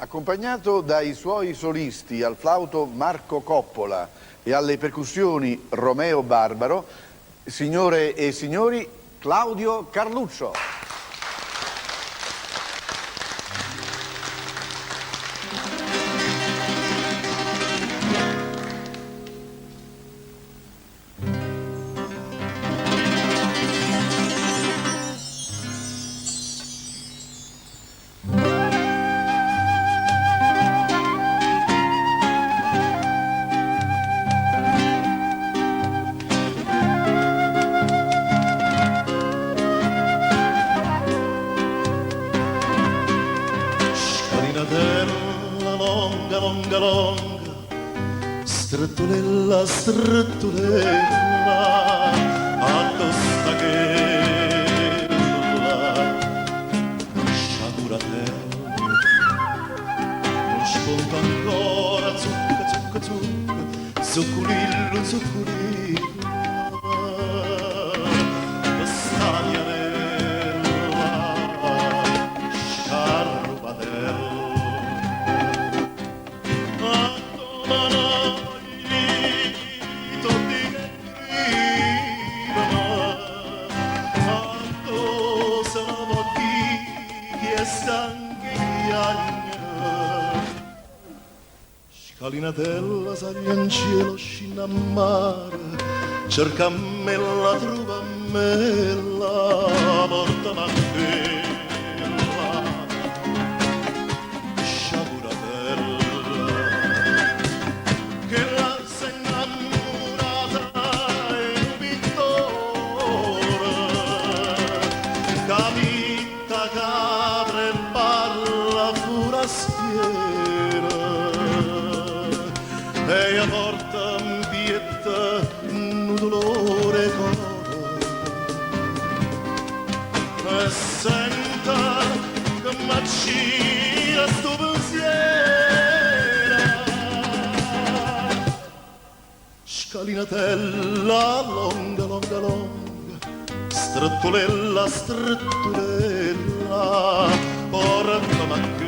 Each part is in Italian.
Accompagnato dai suoi solisti al flauto Marco Coppola e alle percussioni Romeo Barbaro, signore e signori, Claudio Carluccio. Longa, longa, longa, strettolella, strettolella, attostachella, sciaguratella, non sponta ancora, zucca, zucca, zucca, zucculillo, zucculillo, stagliarella, sciarbatella. Scalinatella, sali in cielo, scina a mare, cercammela, trovammela, portami a quella, sciaguratella, che la sei innamorata e un pittore, capita capre e parla furastiera, e a porta ambietta un dolore cora e senta che m'accira sto pensiero. Scalinatella longa, longa, longa, strettolella, strettolella, portami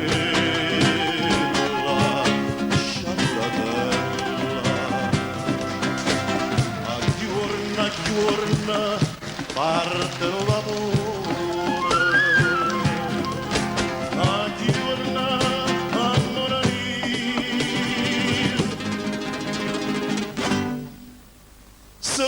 a giorna parte un vapore, a giorna a morire, se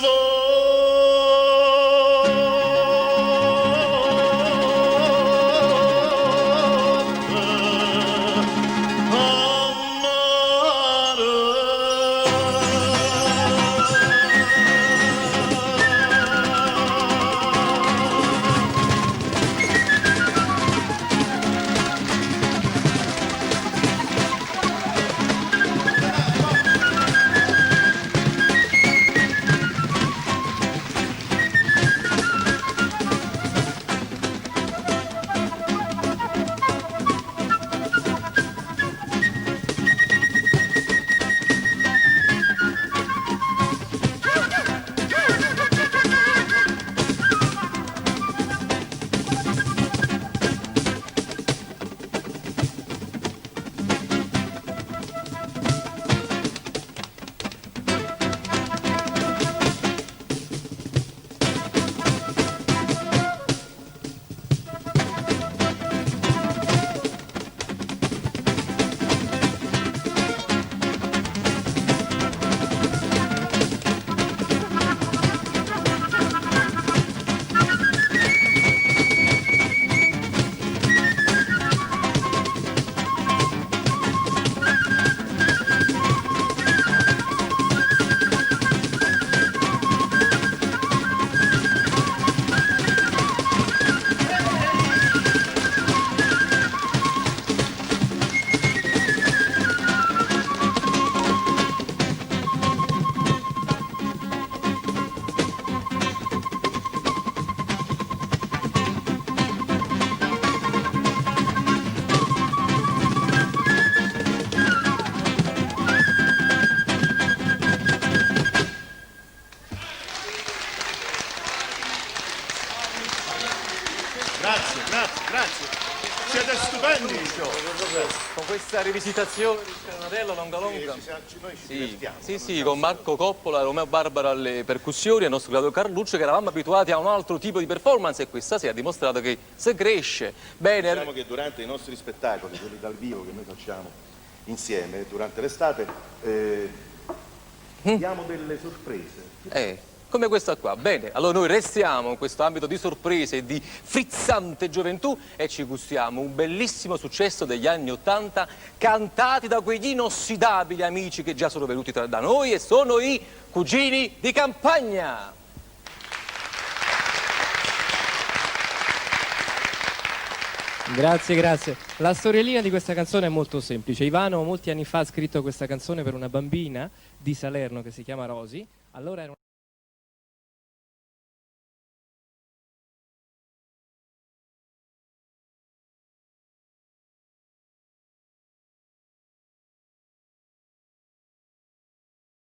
Grazie, grazie, grazie. siete stupendi. Con questa rivisitazione di Scarnatello Longa Longa. Noi ci Sì, divertiamo. sì, sì, con Marco Coppola, Romeo Barbaro alle percussioni e il nostro Claudio Carluccio, che eravamo abituati a un altro tipo di performance e questa sera ha dimostrato che si cresce. Bene. Diciamo che durante i nostri spettacoli, quelli dal vivo che noi facciamo insieme durante l'estate, diamo delle sorprese. Come questa qua. Bene, allora noi restiamo in questo ambito di sorprese e di frizzante gioventù e ci gustiamo un bellissimo successo degli anni '80 cantati da quegli inossidabili amici che già sono venuti da noi e sono i Cugini di Campagna. Grazie, grazie. La storiellina di questa canzone è molto semplice. Ivano molti anni fa ha scritto questa canzone per una bambina di Salerno che si chiama Rosy. Allora era